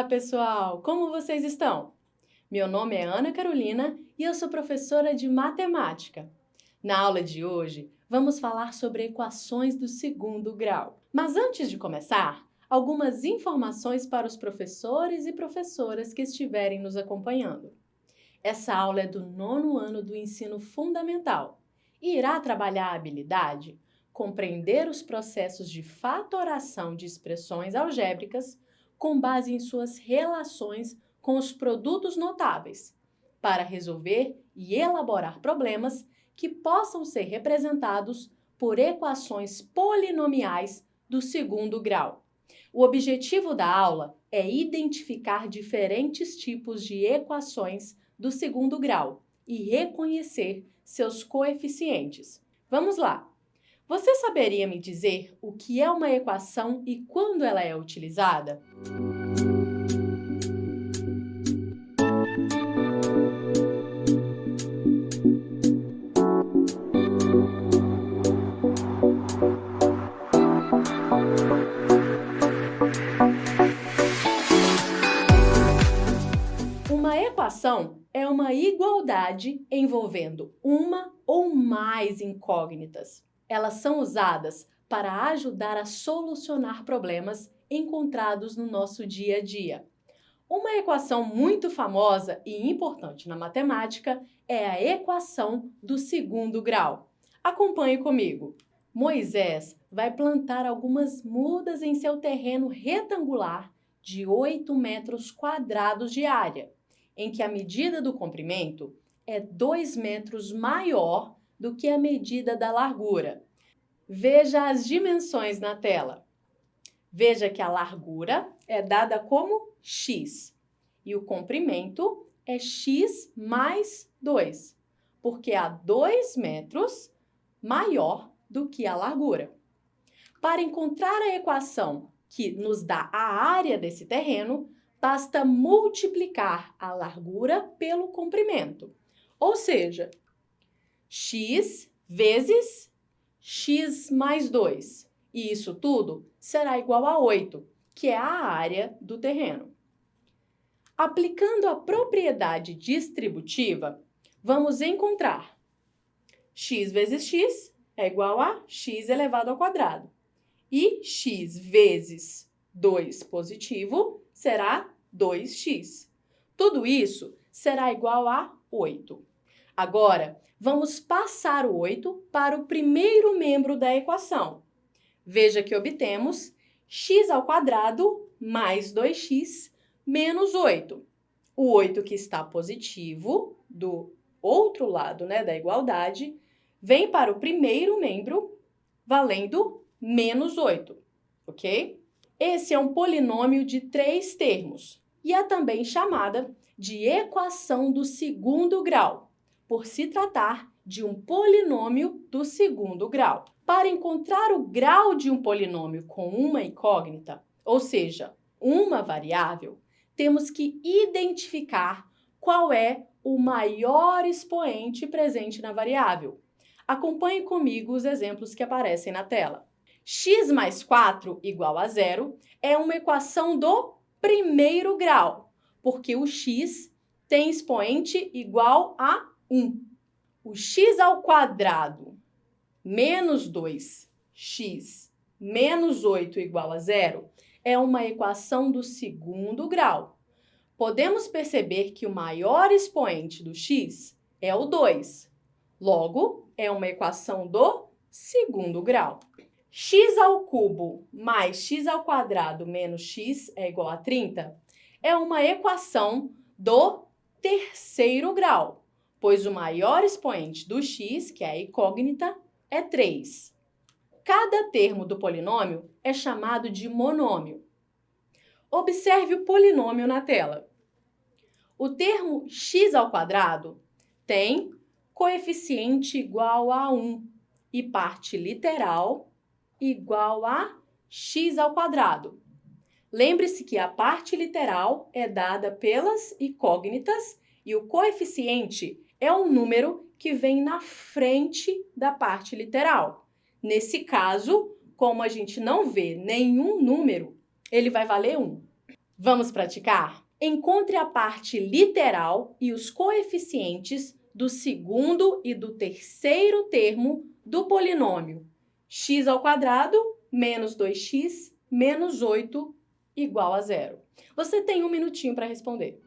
Olá, pessoal! Como vocês estão? Meu nome é Ana Carolina e eu sou professora de matemática. Na aula de hoje, vamos falar sobre equações do segundo grau. Mas antes de começar, algumas informações para os professores e professoras que estiverem nos acompanhando. Essa aula é do 9º ano do ensino fundamental e irá trabalhar a habilidade compreender os processos de fatoração de expressões algébricas com base em suas relações com os produtos notáveis, para resolver e elaborar problemas que possam ser representados por equações polinomiais do segundo grau. O objetivo da aula é identificar diferentes tipos de equações do segundo grau e reconhecer seus coeficientes. Vamos lá! Você saberia me dizer o que é uma equação e quando ela é utilizada? Uma equação é uma igualdade envolvendo uma ou mais incógnitas. Elas são usadas para ajudar a solucionar problemas encontrados no nosso dia a dia. Uma equação muito famosa e importante na matemática é a equação do segundo grau. Acompanhe comigo. Moisés vai plantar algumas mudas em seu terreno retangular de 8 metros quadrados de área, em que a medida do comprimento é 2 metros maior do que a medida da largura. Veja as dimensões na tela. Veja que a largura é dada como x e o comprimento é x mais 2, porque há 2 metros maior do que a largura. Para encontrar a equação que nos dá a área desse terreno, basta multiplicar a largura pelo comprimento, ou seja, x vezes x mais 2. E isso tudo será igual a 8, que é a área do terreno. Aplicando a propriedade distributiva, vamos encontrar x vezes x é igual a x elevado ao quadrado. E x vezes 2 positivo será 2x. Tudo isso será igual a 8. Agora, vamos passar o 8 para o primeiro membro da equação. Veja que obtemos x ao quadrado mais 2x menos 8. O 8 que está positivo, do outro lado, da igualdade, vem para o primeiro membro, valendo menos 8, ok? Esse é um polinômio de 3 termos e é também chamada de equação do segundo grau, por se tratar de um polinômio do segundo grau. Para encontrar o grau de um polinômio com uma incógnita, ou seja, uma variável, temos que identificar qual é o maior expoente presente na variável. Acompanhe comigo os exemplos que aparecem na tela. X mais 4 igual a 0 é uma equação do primeiro grau, porque o x tem expoente igual a 1. O x ao quadrado menos 2x menos 8 igual a 0 é uma equação do segundo grau. Podemos perceber que o maior expoente do x é o 2. Logo, é uma equação do segundo grau. X ao cubo mais x ao quadrado menos x é igual a 30 é uma equação do terceiro grau, pois o maior expoente do x, que é a incógnita, é 3. Cada termo do polinômio é chamado de monômio. Observe o polinômio na tela. O termo x ao quadrado tem coeficiente igual a 1 e parte literal igual a x ao quadrado. Lembre-se que a parte literal é dada pelas incógnitas e o coeficiente é um número que vem na frente da parte literal. Nesse caso, como a gente não vê nenhum número, ele vai valer 1. Vamos praticar? Encontre a parte literal e os coeficientes do segundo e do terceiro termo do polinômio x² menos 2x menos 8 igual a 0. Você tem 1 minutinho para responder.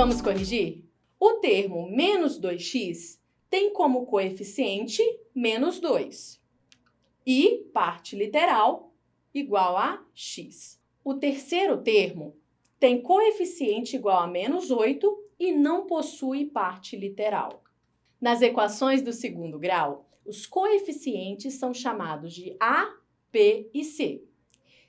Vamos corrigir? O termo menos 2x tem como coeficiente menos 2 e parte literal igual a x. O terceiro termo tem coeficiente igual a menos 8 e não possui parte literal. Nas equações do segundo grau, os coeficientes são chamados de a, b e c.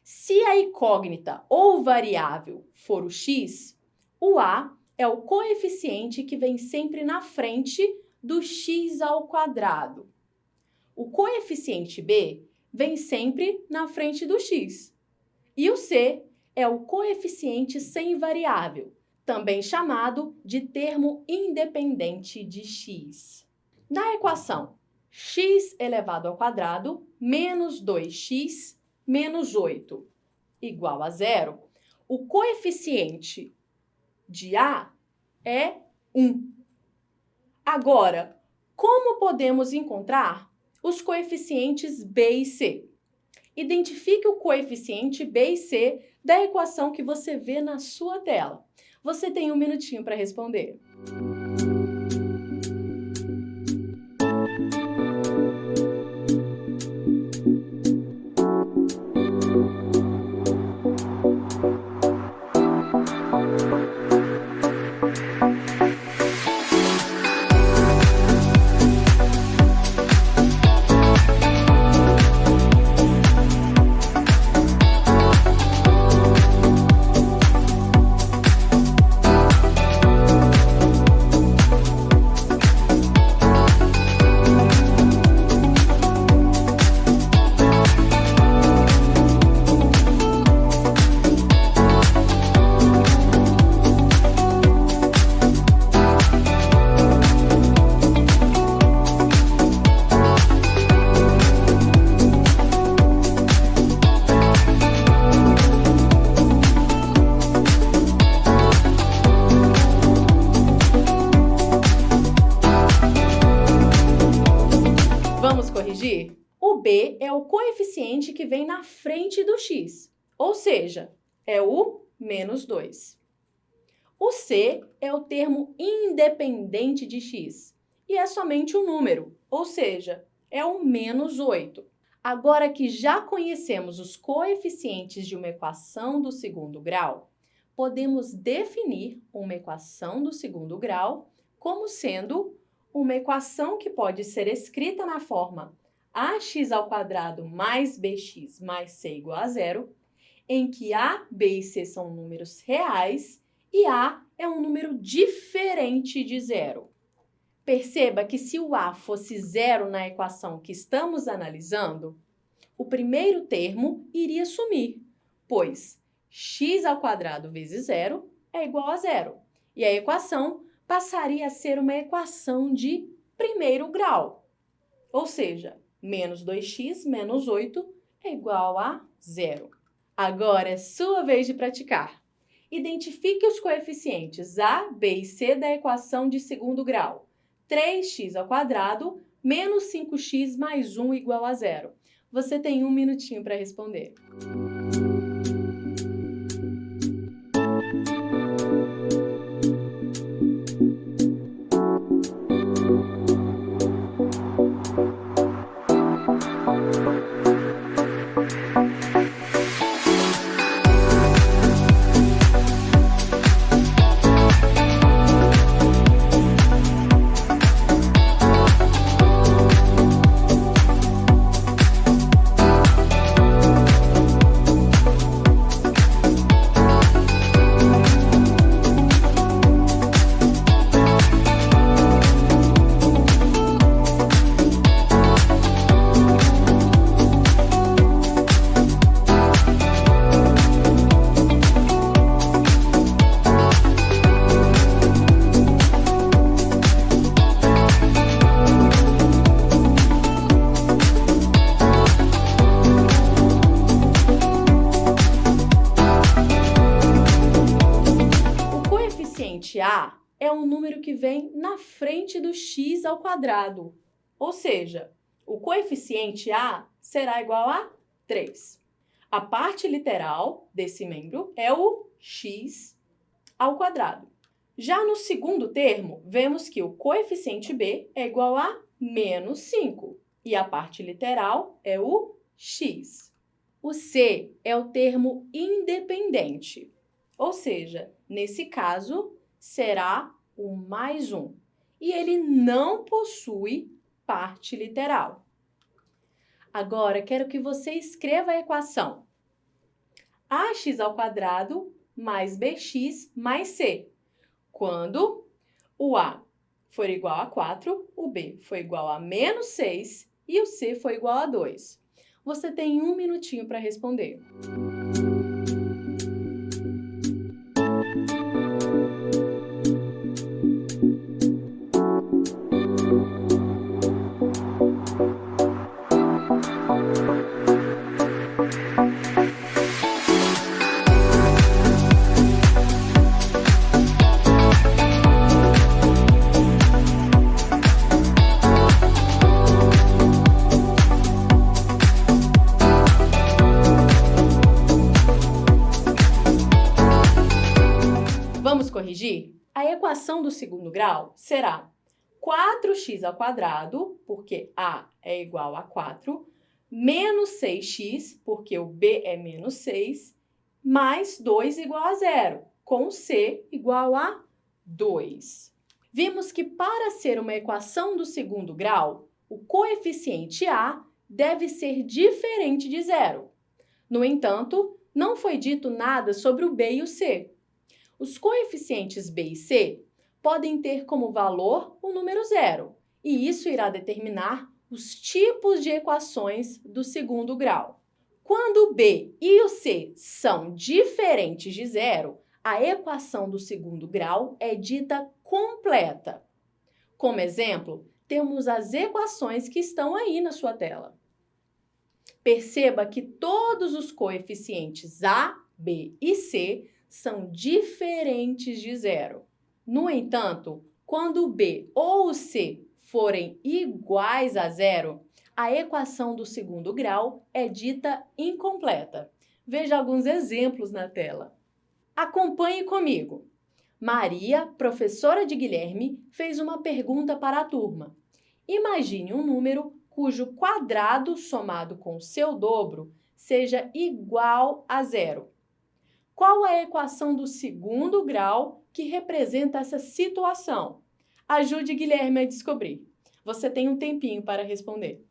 Se a incógnita ou variável for o x, o a é o coeficiente que vem sempre na frente do x². O coeficiente b vem sempre na frente do x. E o c é o coeficiente sem variável, também chamado de termo independente de x. Na equação x² menos 2x menos 8 igual a 0, o coeficiente de a é 1. Agora, como podemos encontrar os coeficientes b e c? Identifique o coeficiente b e c da equação que você vê na sua tela. Você tem 1 minutinho para responder. Vamos corrigir? O b é o coeficiente que vem na frente do x, ou seja, é o menos 2. O c é o termo independente de x e é somente um número, ou seja, é o menos 8. Agora que já conhecemos os coeficientes de uma equação do segundo grau, podemos definir uma equação do segundo grau como sendo uma equação que pode ser escrita na forma ax² mais bx mais c igual a 0, em que a, b e c são números reais e a é um número diferente de 0. Perceba que se o a fosse 0 na equação que estamos analisando, o primeiro termo iria sumir, pois x² vezes 0 é igual a 0, e a equação passaria a ser uma equação de primeiro grau, ou seja, menos 2x menos 8 é igual a 0. Agora é sua vez de praticar. Identifique os coeficientes a, b e c da equação de segundo grau. 3x² menos 5x mais 1 igual a 0. Você tem 1 minutinho para responder. A é um número que vem na frente do x ao quadrado, ou seja, o coeficiente A será igual a 3. A parte literal desse membro é o x ao quadrado. Já no segundo termo, vemos que o coeficiente B é igual a menos 5 e a parte literal é o x. O C é o termo independente, ou seja, nesse caso, será o mais 1. E ele não possui parte literal. Agora, quero que você escreva a equação. Ax ao quadrado mais bx mais c. Quando o A for igual a 4, o B for igual a menos 6 e o C for igual a 2. Você tem 1 minutinho para responder. Vamos corrigir? A equação do segundo grau será 4x ao quadrado, porque A é igual a 4, menos 6x, porque o B é menos 6, mais 2 igual a 0, com C igual a 2. Vimos que para ser uma equação do segundo grau, o coeficiente A deve ser diferente de 0. No entanto, não foi dito nada sobre o B e o C. Os coeficientes B e C podem ter como valor o número 0, e isso irá determinar os tipos de equações do segundo grau. Quando o B e o C são diferentes de 0, a equação do segundo grau é dita completa. Como exemplo, temos as equações que estão aí na sua tela. Perceba que todos os coeficientes A, B e C são diferentes de 0. No entanto, quando o B ou o C forem iguais a 0, a equação do segundo grau é dita incompleta. Veja alguns exemplos na tela. Acompanhe comigo. Maria, professora de Guilherme, fez uma pergunta para a turma. Imagine um número cujo quadrado somado com seu dobro seja igual a 0. Qual a equação do segundo grau que representa essa situação? Ajude Guilherme a descobrir. Você tem um tempinho para responder.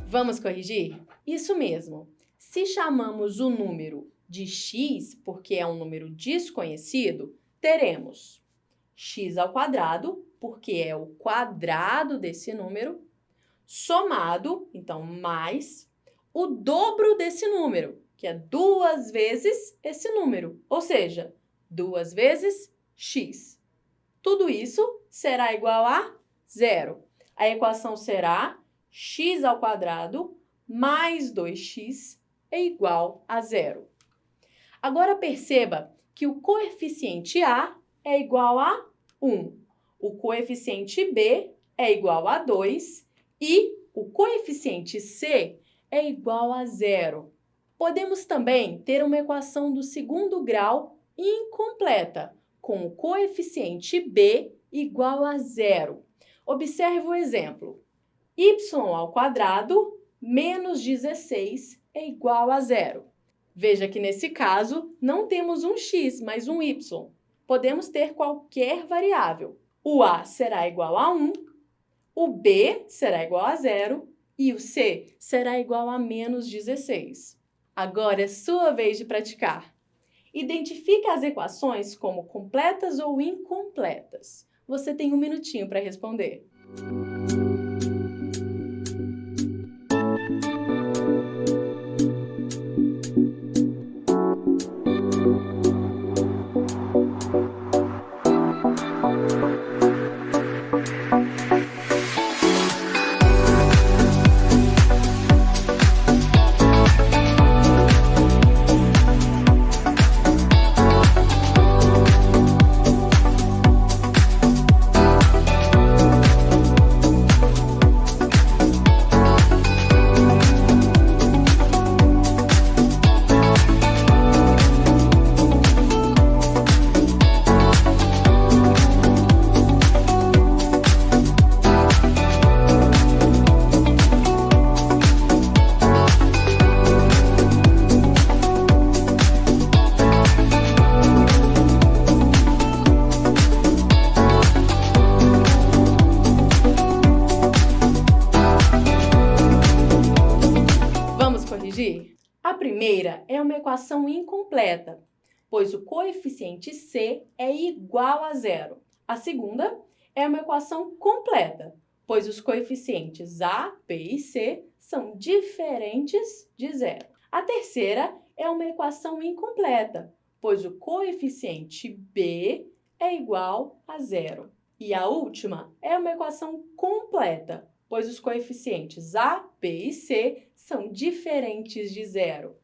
Vamos corrigir? Isso mesmo. Se chamamos o número de x, porque é um número desconhecido, teremos x ao quadrado, porque é o quadrado desse número, somado, então, mais o dobro desse número, que é 2 vezes esse número, ou seja, 2 vezes x. Tudo isso será igual a zero. A equação será x ao quadrado mais 2x é igual a zero. Agora perceba que o coeficiente A é igual a 1, o coeficiente B é igual a 2 e o coeficiente C é igual a zero. Podemos também ter uma equação do segundo grau incompleta, com o coeficiente B igual a zero. Observe o exemplo. Y ao quadrado menos 16 é igual a zero. Veja que nesse caso não temos um x, mas um y. Podemos ter qualquer variável. O A será igual a 1, o B será igual a zero e o C será igual a menos 16. Agora é sua vez de praticar. Identifique as equações como completas ou incompletas. Você tem um minutinho para responder. A primeira é uma equação incompleta, pois o coeficiente C é igual a zero. A segunda é uma equação completa, pois os coeficientes A, B e C são diferentes de zero. A terceira é uma equação incompleta, pois o coeficiente B é igual a zero. E a última é uma equação completa, pois os coeficientes A, B e C são diferentes de zero.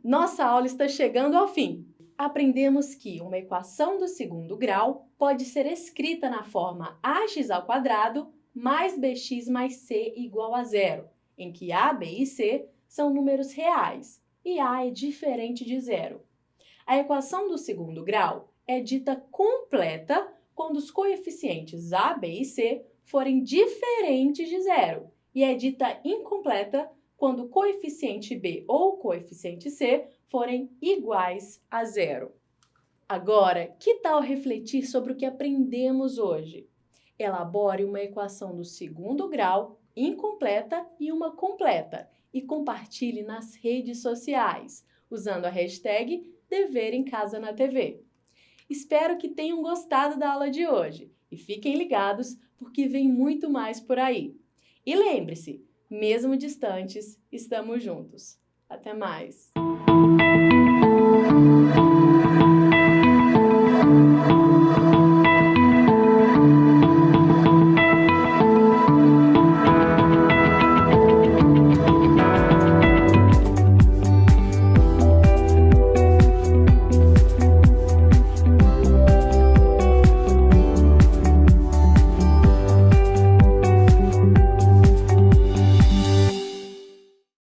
Nossa aula está chegando ao fim. Aprendemos que uma equação do segundo grau pode ser escrita na forma ax ao quadrado mais bx mais c igual a zero, em que A, B e C são números reais e A é diferente de zero. A equação do segundo grau é dita completa quando os coeficientes A, B e C forem diferentes de zero, e é dita incompleta quando o coeficiente B ou o coeficiente C forem iguais a zero. Agora, que tal refletir sobre o que aprendemos hoje? Elabore uma equação do segundo grau incompleta e uma completa e compartilhe nas redes sociais, usando a hashtag Dever em Casa na TV. Espero que tenham gostado da aula de hoje e fiquem ligados porque vem muito mais por aí. E lembre-se, mesmo distantes, estamos juntos. Até mais!